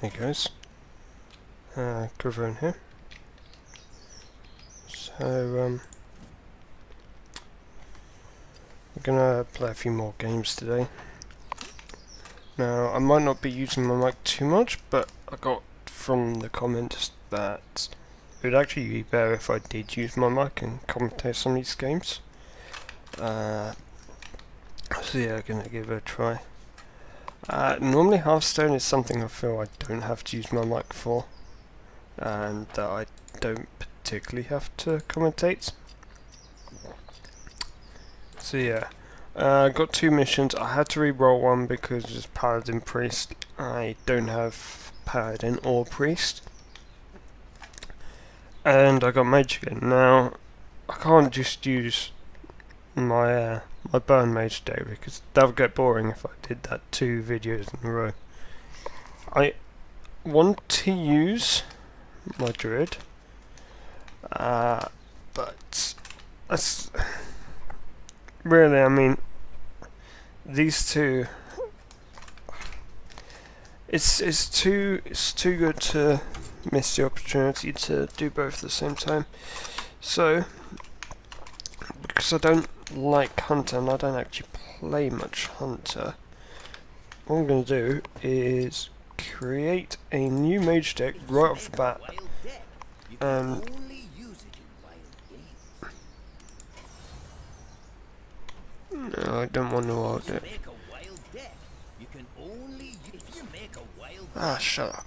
Hey guys, Griffin here. So, we're gonna play a few more games today. Now, I might not be using my mic too much, but I got from the comments that it would actually be better if I did use my mic and commentate some of these games. So yeah, I'm gonna give it a try. Normally Hearthstone is something I feel I don't have to use my mic for, and that I don't particularly have to commentate. So yeah, I got two missions. I had to re-roll one because it's Paladin Priest. I don't have Paladin or Priest. And I got Mage again. Now, I can't just use my my burn mage deck because that would get boring if I did that 2 videos in a row. I want to use my druid, but that's really, I mean, these two. It's too good to miss the opportunity to do both at the same time. So, because I don't like Hunter and I don't actually play much Hunter, what I'm going to do is create a new mage deck right off the bat. No, I don't want a wild deck. Ah, shut up.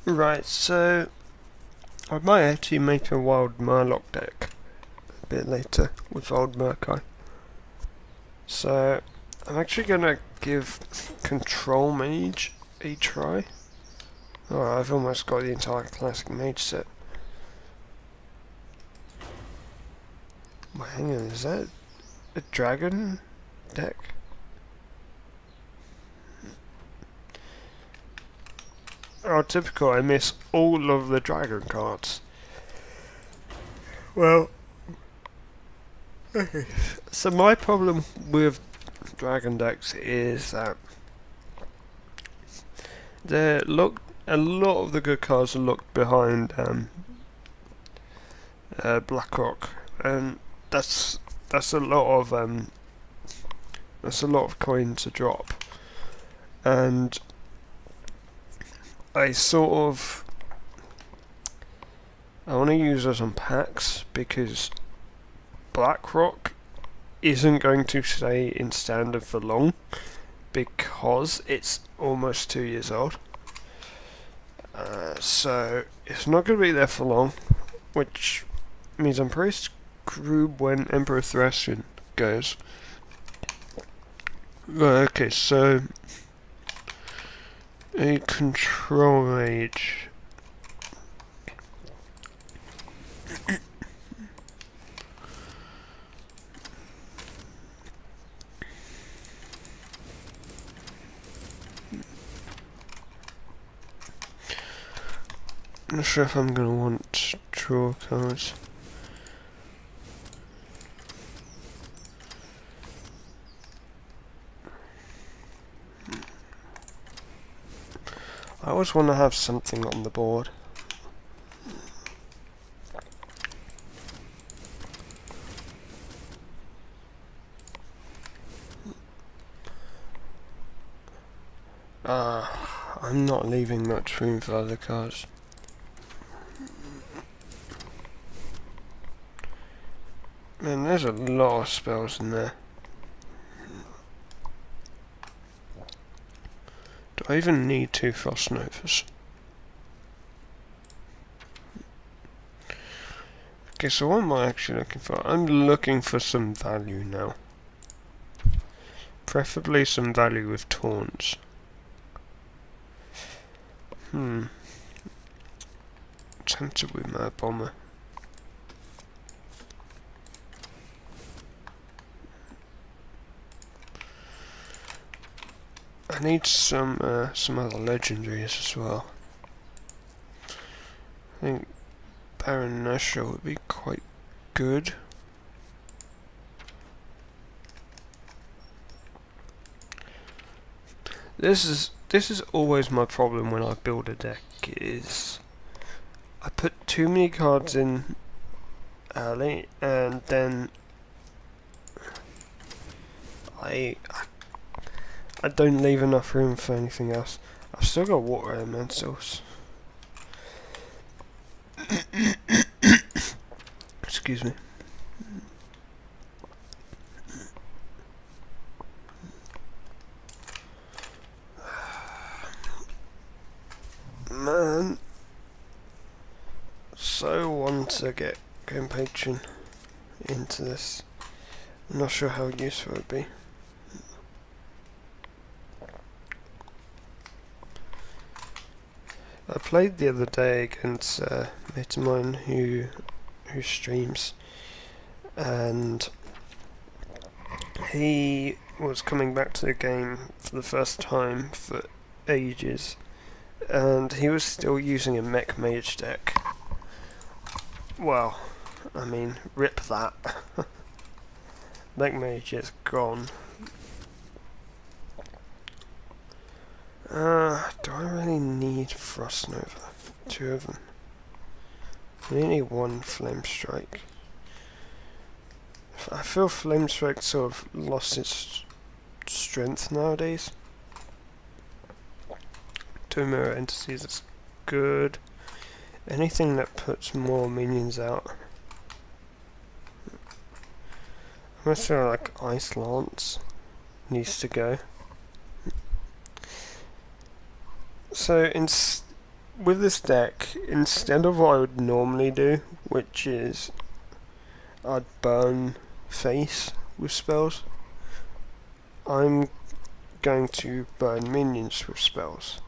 Right, so I might actually make a wild Murloc deck a bit later with old Murkai. So I'm actually gonna give Control Mage a try. Oh, I've almost got the entire classic mage set. Well, hang on, is that a dragon deck? Oh, typical, I miss all of the dragon cards. Well, okay. So my problem with dragon decks is that a lot of the good cards are locked behind BlackRock, and that's a lot of coin to drop, and I want to use those on packs because BlackRock isn't going to stay in standard for long because it's almost 2 years old. So it's not going to be there for long, which means I'm pretty screwed when Emperor Thracian goes. Right, okay, so a control mage. I'm not sure if I'm going to want to draw cards. I always want to have something on the board. I'm not leaving much room for other cards. Man, there's a lot of spells in there. Do I even need 2 Frost Novas? Okay, so what am I actually looking for? I'm looking for some value now. Preferably some value with taunts. Tempted with my bomber. I need some other legendaries as well. I think Baron Nashor would be quite good. This is always my problem when I build a deck, is I put too many cards in early and then I don't leave enough room for anything else. I've still got water elementals. Excuse me. Man, so want to get Game Patron into this. I'm not sure how useful it would be. I played the other day against a mate of mine who streams, and he was coming back to the game for the first time for ages, and he was still using a mech mage deck. Well, I mean, rip that. Mech mage is gone. Do I really need Frost Nova? 2 of them. I only need 1 Flame Strike. I feel Flame Strike sort of lost its strength nowadays. 2 Mirror Entities is good. Anything that puts more minions out. I feel like Ice Lance needs to go. So with this deck, instead of what I would normally do, which is I'd burn face with spells, I'm going to burn minions with spells.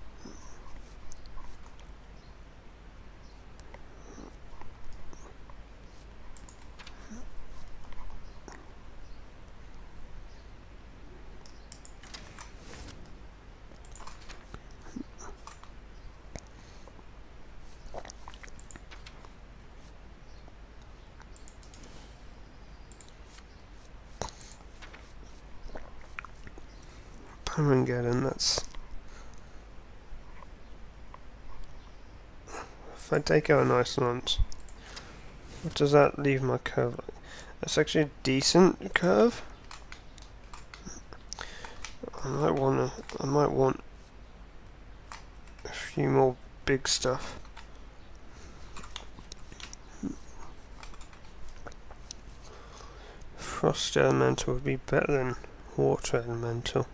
Armageddon, that's... If I take out an Ice Lance, what does that leave my curve like? That's actually a decent curve. I might want a few more big stuff. Frost Elemental would be better than Water Elemental.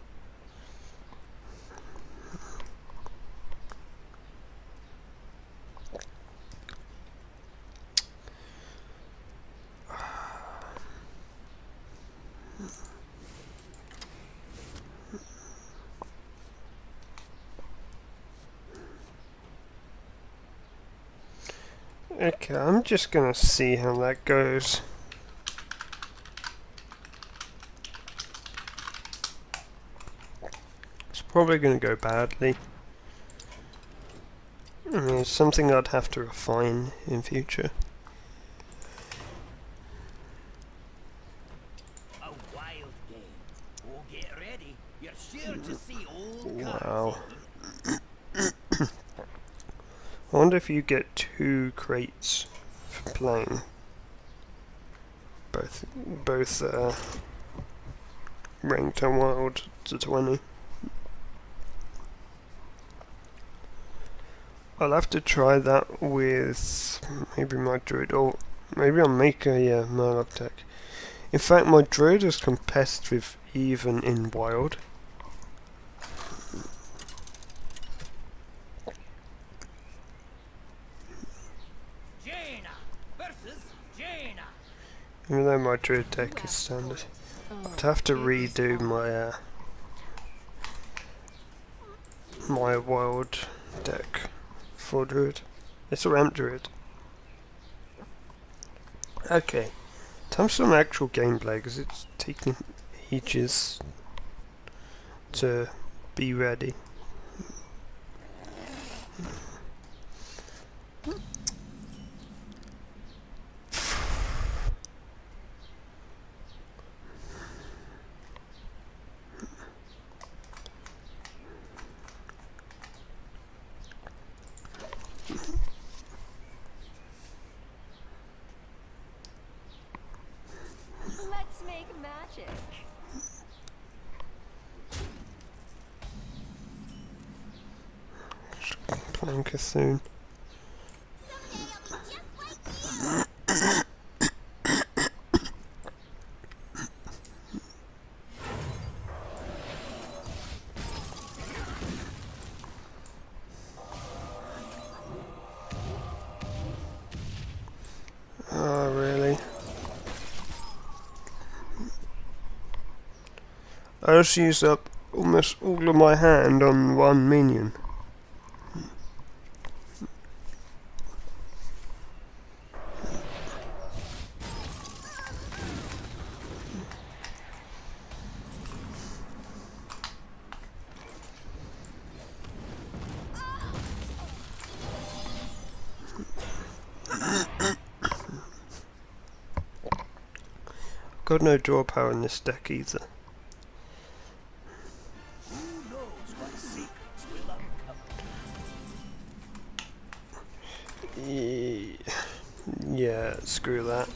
Okay, I'm just gonna see how that goes. It's probably gonna go badly. I mean, it's something I'd have to refine in future. A wild game. Oh, get ready. You're sure to see old Wow. cards. I wonder if you get 2 crates for playing both ranked and wild to 20. I'll have to try that with maybe my druid, or maybe I'll make a Murloc deck. In fact, my druid is competitive even in wild. Even though my druid deck is standard. I'd have to redo my my wild deck for druid. It's a ramp druid. Okay, time for some actual gameplay because it's taking ages to be ready. fake magic. Playing Cthulhu. Oh, really? I just used up almost all of my hand on one minion. Got no draw power in this deck either. Who knows what secrets will uncover? Yeah, screw that.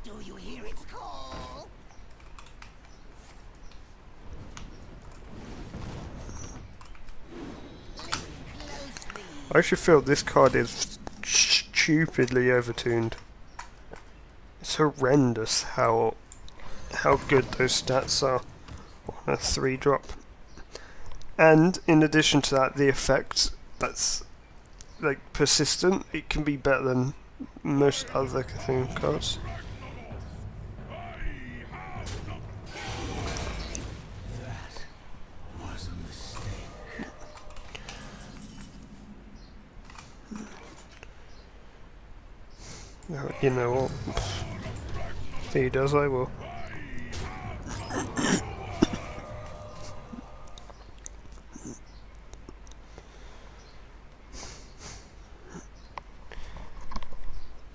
Do you hear its call? Listen closely. I actually feel this card is stupidly overtuned. It's horrendous how good those stats are on a 3-drop. And in addition to that, the effect that's like persistent, it can be better than most other Cthulhu cards. Was a mistake. You know what? If he does, I will.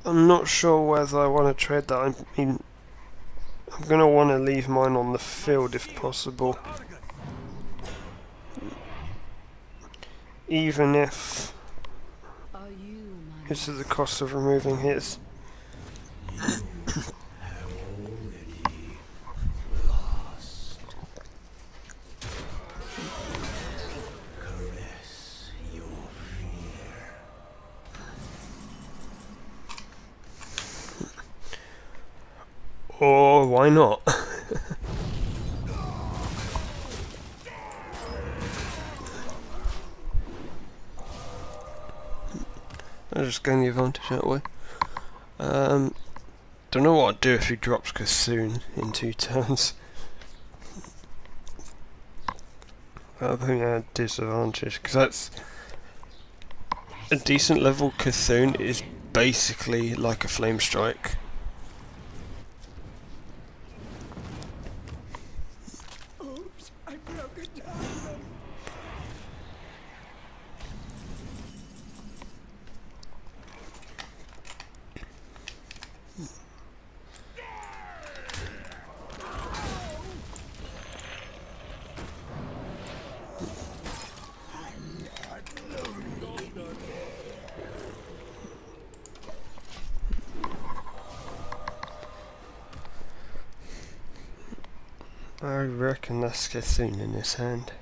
I'm not sure whether I want to trade that. I'm going to want to leave mine on the field if possible. Even if it's at the cost of removing his. Or why not? I'll just gain the advantage that way. Don't know what I'd do if he drops Cthulhu in 2 turns. That'll put me at a disadvantage, because that's a decent level Cthulhu is basically like a flame strike. Oops, I broke it down. I reckon that's Cthulhu in his hand.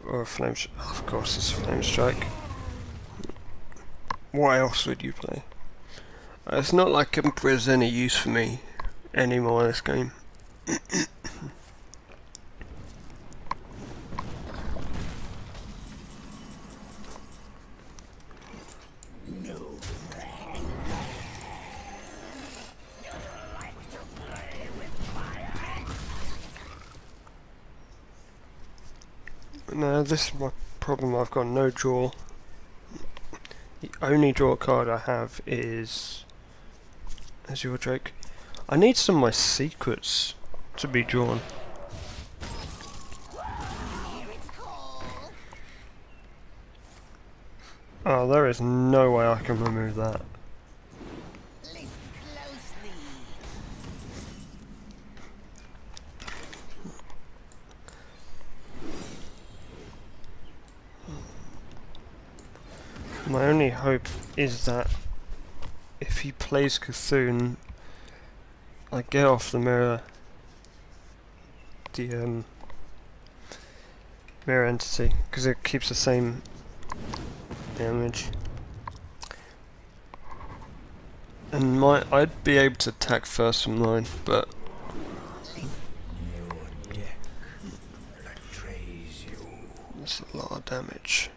Or a flame of course it's a flame strike. What else would you play? It's not like there's any use for me anymore in this game. No, this is my problem. I've got no draw. The only draw card I have is Azure Drake. I need some of my secrets to be drawn. Oh, there is no way I can remove that. Listen closely. My only hope is that if he plays Cthulhu, I get off the mirror, mirror entity, because it keeps the same damage. And I'd be able to attack first from line, but that's a lot of damage.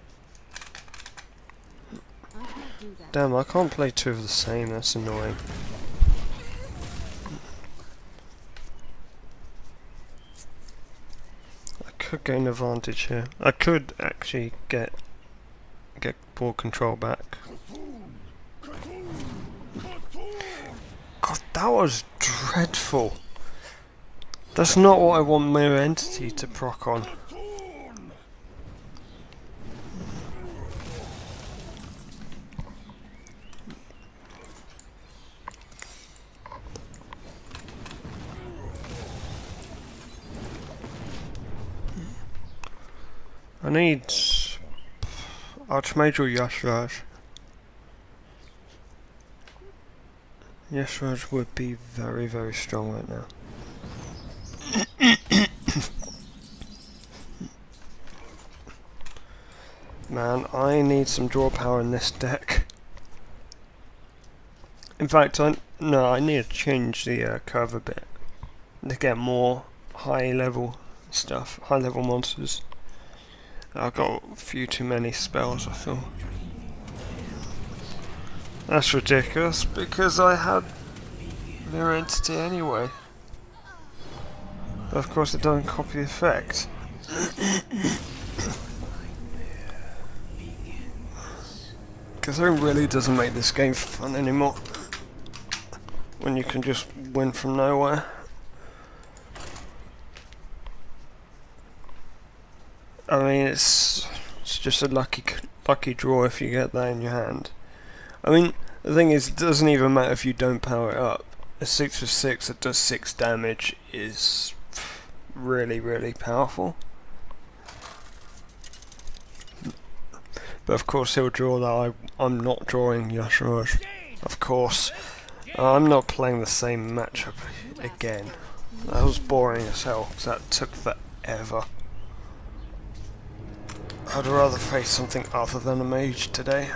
Damn, I can't play two of the same, that's annoying. I could gain advantage here. I could actually get ball control back. God, that was dreadful. That's not what I want Mirror Entity to proc on. I need Archmage or Yashraj. Yashraj would be very, very strong right now. Man, I need some draw power in this deck. In fact, I need to change the curve a bit to get more high level stuff, high level monsters. I've got a few too many spells, I feel. That's ridiculous, because I had Mirror Entity anyway. But of course it doesn't copy the effect. Cthulhu really doesn't make this game fun anymore, when you can just win from nowhere. I mean, it's just a lucky draw if you get that in your hand. I mean, the thing is, it doesn't even matter if you don't power it up. A 6 for 6 that does 6 damage is really, really powerful. But of course he'll draw that I'm not drawing Yashraj. Of course. I'm not playing the same matchup again. That was boring as hell, because that took forever. I'd rather face something other than a mage today.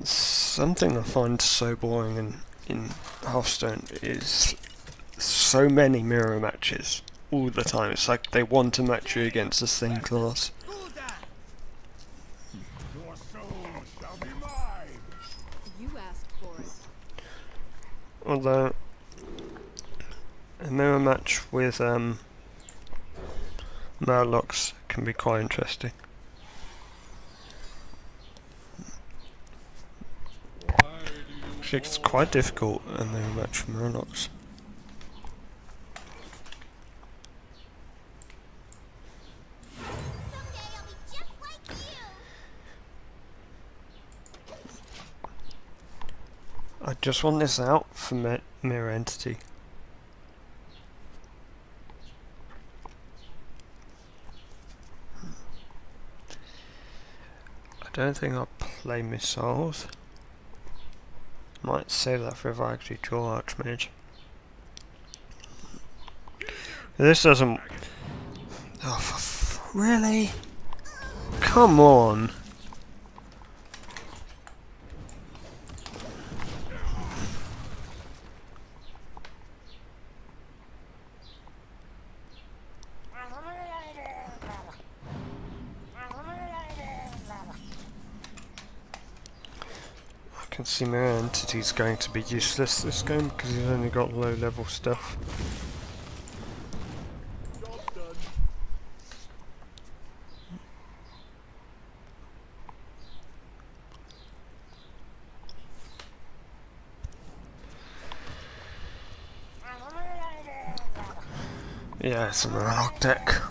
Something I find so boring in Hearthstone is so many mirror matches all the time. It's like they want to match you against the same class. You asked for it. Although a mirror match with Murlocs can be quite interesting. Actually, it's quite difficult a mirror match with Murlocs. I just want this out for Mirror Entity. I don't think I'll play missiles. Might save that for if I actually draw Archmage. This doesn't... Oh, really? Come on! I can see my entity's going to be useless this game because he's only got low level stuff. Yeah, it's a Murloc deck.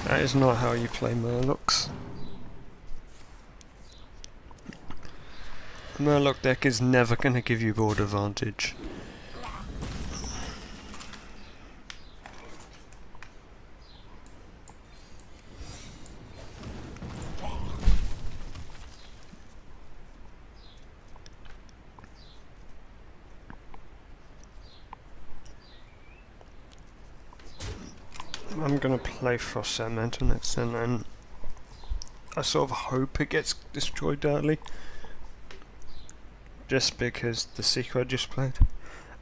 That is not how you play Murlocs. A Murloc deck is never going to give you board advantage. I'm gonna play Frost Elemental next turn, and I sort of hope it gets destroyed early, just because the secret I just played.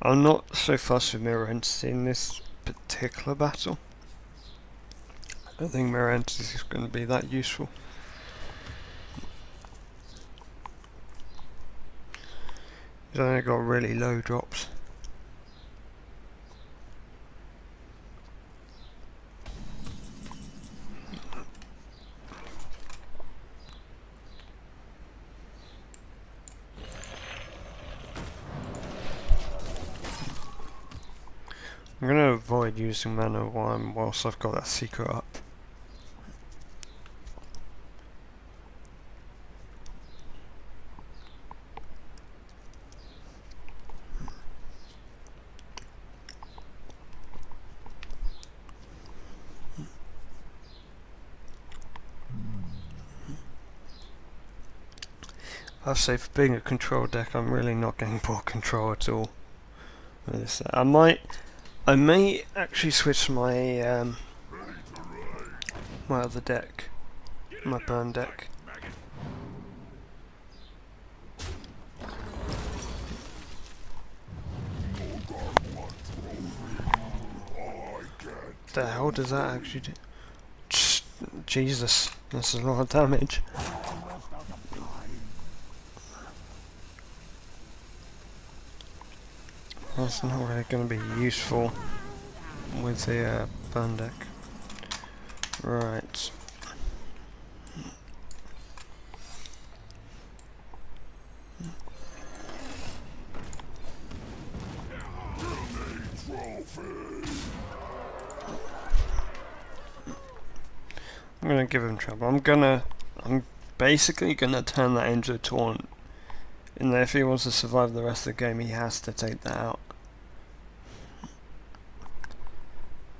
I'm not so fussed with Mirror Entity in this particular battle. I don't think Mirror Entity is going to be that useful. He's only got really low drops. I'm going to avoid using mana whilst I've got that secret up. I'll say for being a control deck, I'm really not getting board control at all. I may actually switch my my other deck, my burn deck. The hell does that actually do? Jesus, that's a lot of damage. That's not really going to be useful with the burn deck. Right. I'm gonna give him trouble. I'm basically gonna turn that into a taunt. And if he wants to survive the rest of the game, he has to take that out.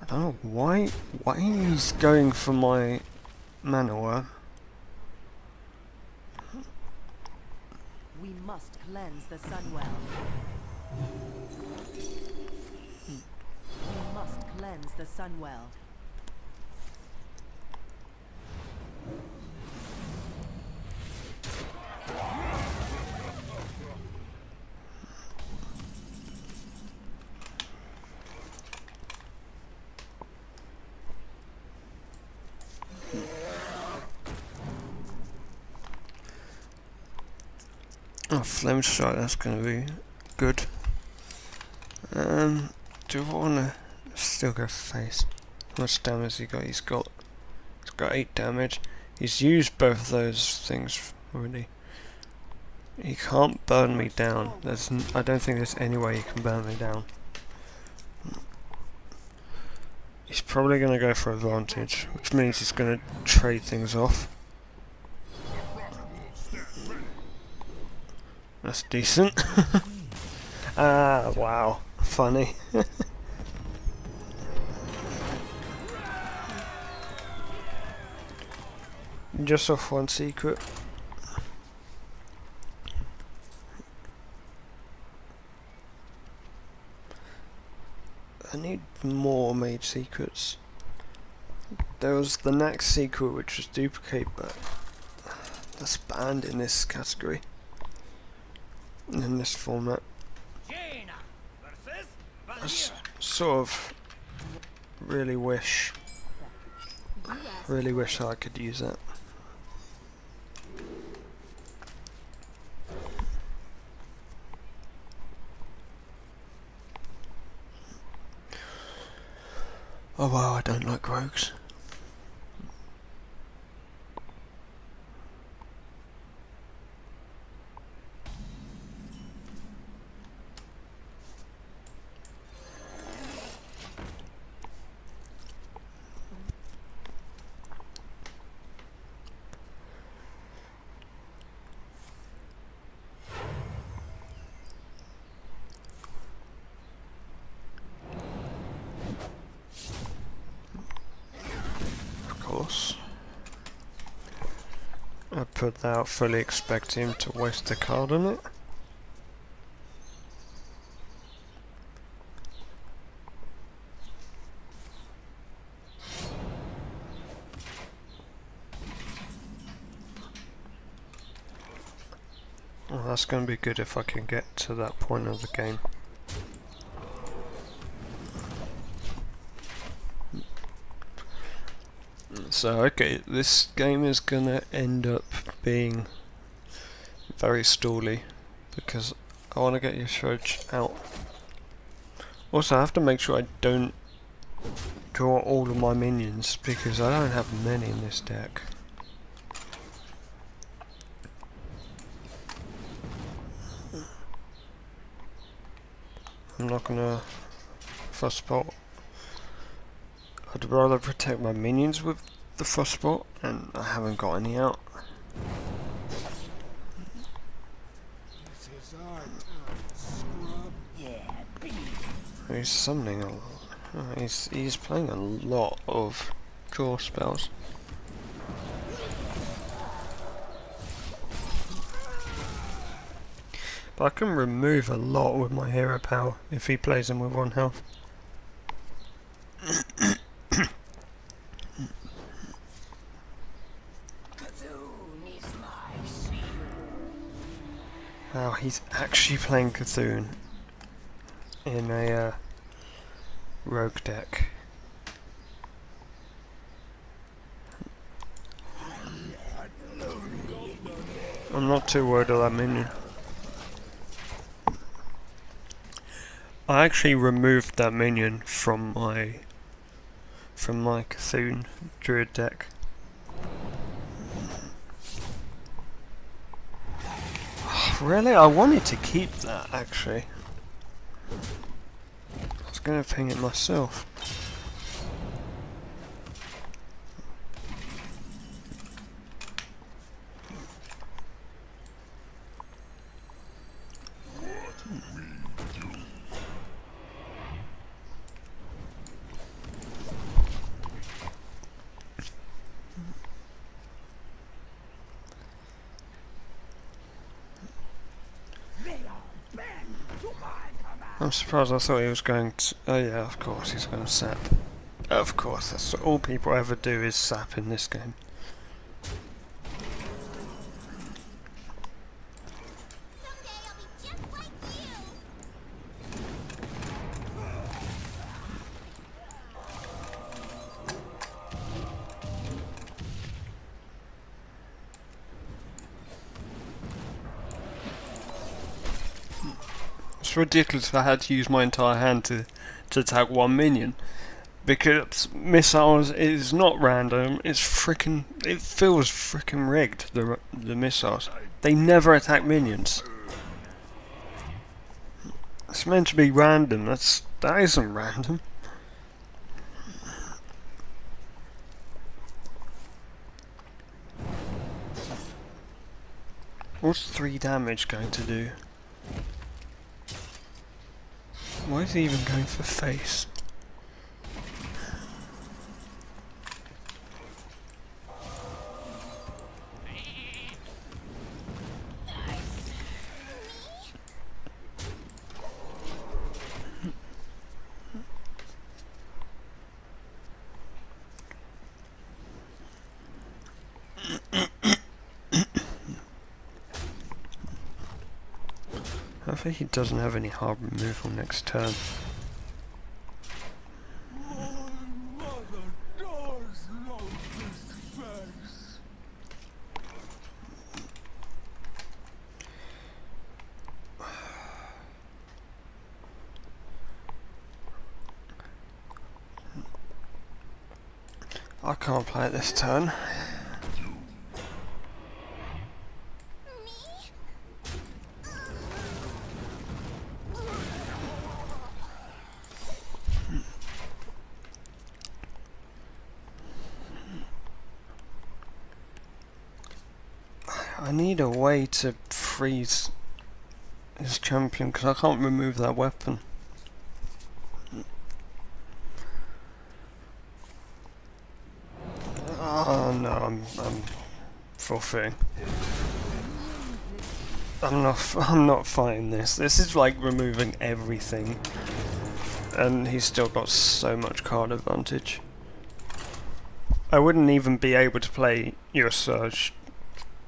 I don't know why he's going for my mana worm. We must cleanse the Sunwell. We must cleanse the Sunwell. Oh, Flame Strike, that's going to be good. Do I want to still go face? How much damage has he got? He's got 8 damage. He's used both of those things already. He can't burn me down. I don't think there's any way he can burn me down. He's probably going to go for advantage, which means he's going to trade things off. That's decent. Ah, wow. Funny. Just off one secret. I need more mage secrets. There was the next secret which was duplicate, but that's banned in this category. In this format. I sort of really wish that I could use that. Oh wow, I don't like rogues. I put that out fully expecting him to waste a card on it. Well, that's going to be good if I can get to that point of the game. So okay, this game is going to end up being very stally because I want to get your Shrudge out. Also, I have to make sure I don't draw all of my minions because I don't have many in this deck. I'm not gonna frostbolt. I'd rather protect my minions with the frostbolt, and I haven't got any out. This is our time, scrub. Yeah, He's summoning a lot. He's playing a lot of draw spells. But I can remove a lot with my hero power if he plays them with 1 health. Wow, he's actually playing Cthulhu in a rogue deck. I'm not too worried of that minion. I actually removed that minion from my Cthulhu Druid deck. Really? I wanted to keep that actually. I was gonna ping it myself. I'm surprised. I thought he was going to... Oh yeah, of course he's going to sap. Of course, that's all people ever do is sap in this game. It's ridiculous if I had to use my entire hand to attack 1 minion. Because missiles is not random, it's freaking... It feels freaking rigged, the missiles. They never attack minions. It's meant to be random, that isn't random. What's 3 damage going to do? Why is he even going for face? I think he doesn't have any hard removal next turn. I can't play it this turn. I need a way to freeze his champion because I can't remove that weapon. Oh no, I'm for thing. I'm not fighting this. This is like removing everything. And he's still got so much card advantage. I wouldn't even be able to play your Surge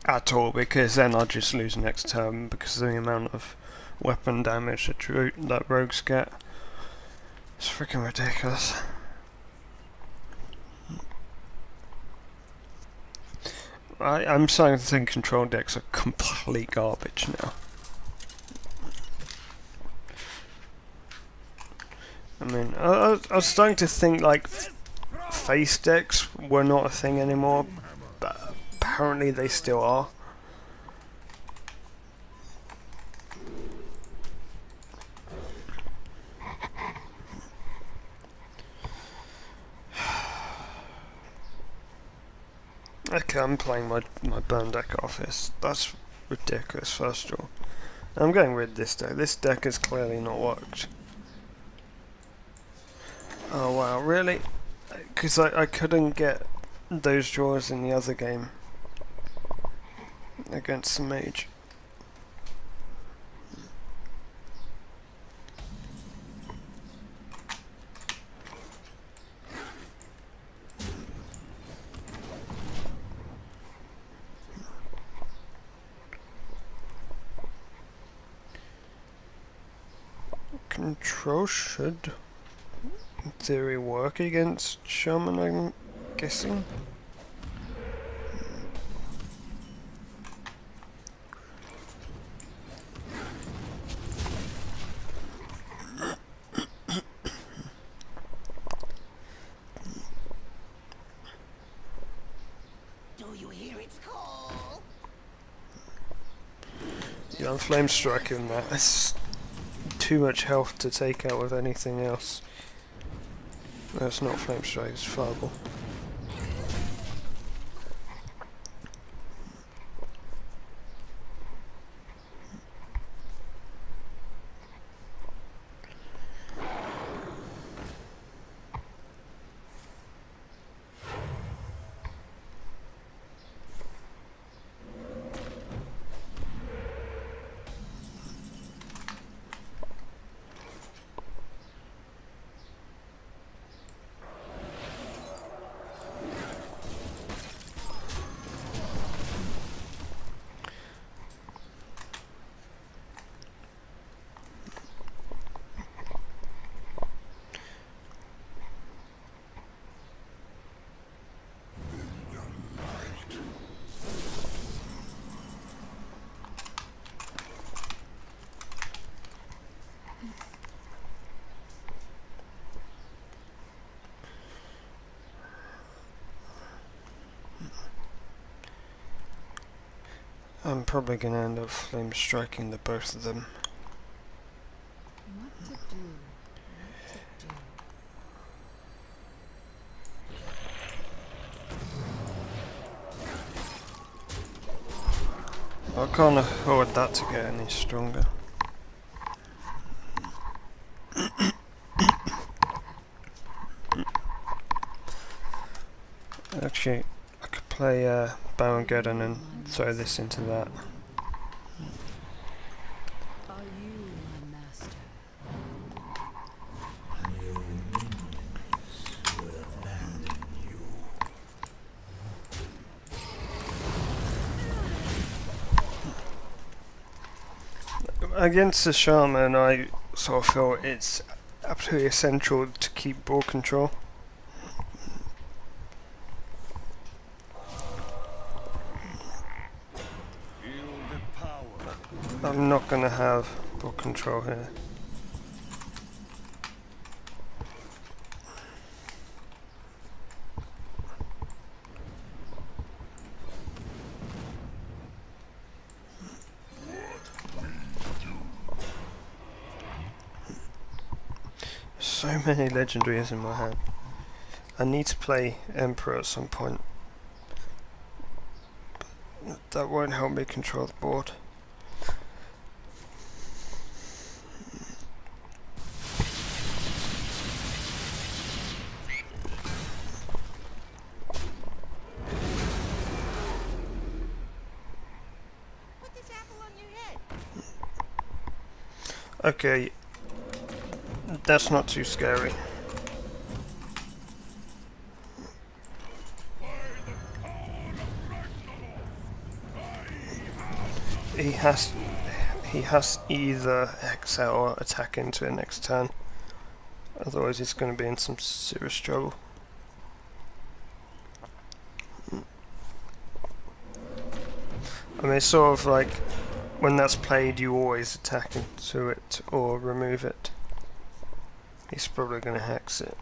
at all, because then I'd just lose next turn because of the amount of weapon damage that rogues get. It's freaking ridiculous. I'm starting to think control decks are complete garbage now. I mean, I was starting to think like face decks were not a thing anymore, but apparently they still are. Okay, I'm playing my burn deck off this. That's ridiculous, first of all. I'm getting rid of this deck. This deck has clearly not worked. Oh wow, really? Because I couldn't get those draws in the other game against the mage. Control should, in theory, work against Shaman, I'm guessing. Do you hear its call? Yeah, I'm flame striking that. It's too much health to take out with anything else. No, it's not flame strike, it's fireball. I'm probably gonna end up flame striking the both of them. What to do? I can't afford that to get any stronger. Actually, I could play Baron Geddon and throw this into that. Are you my master? Against the Shaman, I sort of feel it's absolutely essential to keep ball control. I'm not gonna have ball control here. So many legendaries in my hand. I need to play Emperor at some point. But that won't help me control the board. Okay, that's not too scary. He has either exile or attack into it next turn. Otherwise he's going to be in some serious trouble. I mean, it's sort of like, when that's played you always attack into it or remove it. He's probably going to hex it.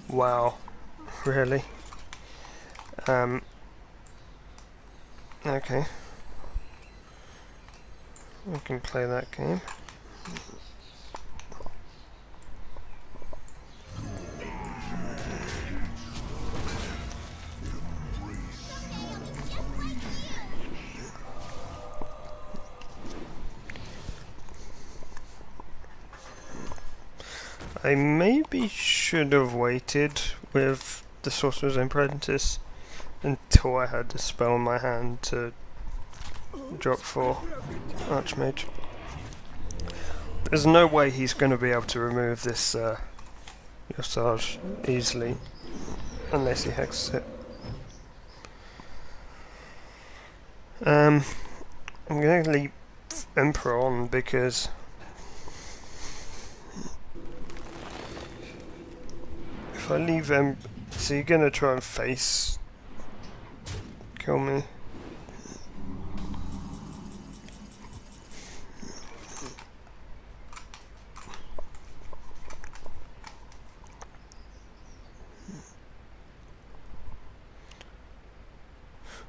Wow. Really? Okay. We can play that game. I maybe should have waited with the Sorcerer's Apprentice until I had the spell in my hand to drop for Archmage. There's no way he's going to be able to remove this Yosage easily unless he hexes it. I'm going to leave Emperor on because if I leave him, so you're going to try and face kill me.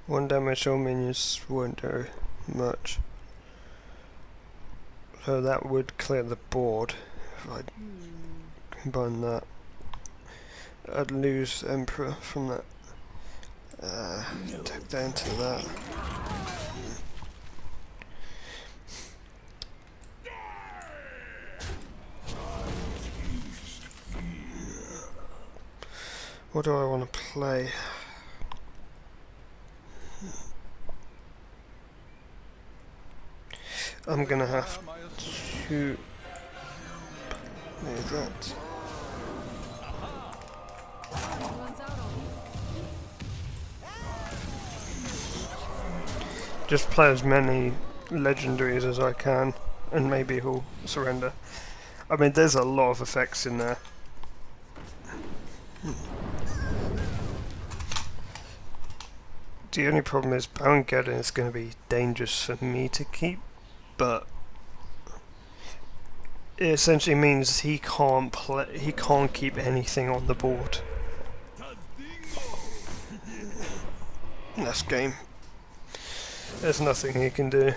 One damage all minions won't do much. So that would clear the board if I combine that. I'd lose Emperor from that. Take that into that. What do I want to play? I'm gonna have to do that. Just play as many legendaries as I can, and maybe he'll surrender. I mean, there's a lot of effects in there. The only problem is Baron Geddon is going to be dangerous for me to keep, but it essentially means he can't keep anything on the board. That's game. There's nothing he can do.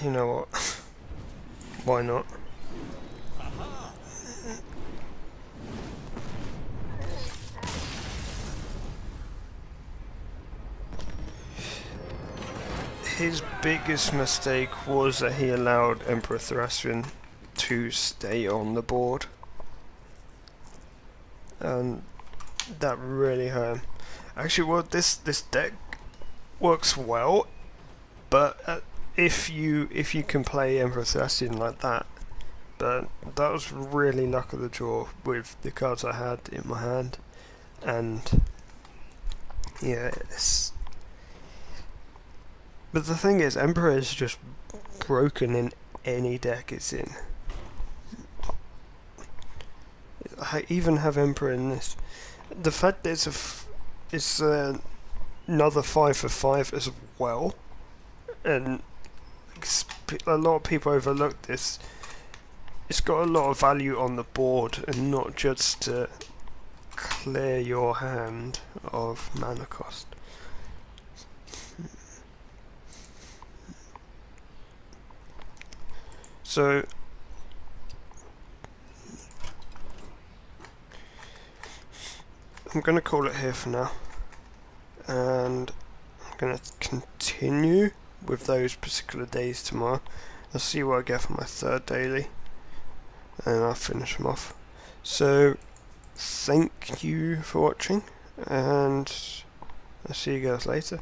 You know what? Why not? His biggest mistake was that he allowed Emperor Thracian to stay on the board, and that really hurt him. Actually, well, this deck works well, but if you can play Emperor Thracian like that, but that was really luck of the draw with the cards I had in my hand, and yeah, but the thing is, Emperor is just broken in any deck it's in. I even have Emperor in this. The fact that it's another 5 for 5 as well, and a lot of people overlook this. It's got a lot of value on the board, and not just to clear your hand of mana cost. So I'm going to call it here for now, and I'm going to continue with those particular days tomorrow. I'll see what I get for my third daily, and I'll finish them off. So thank you for watching, and I'll see you guys later.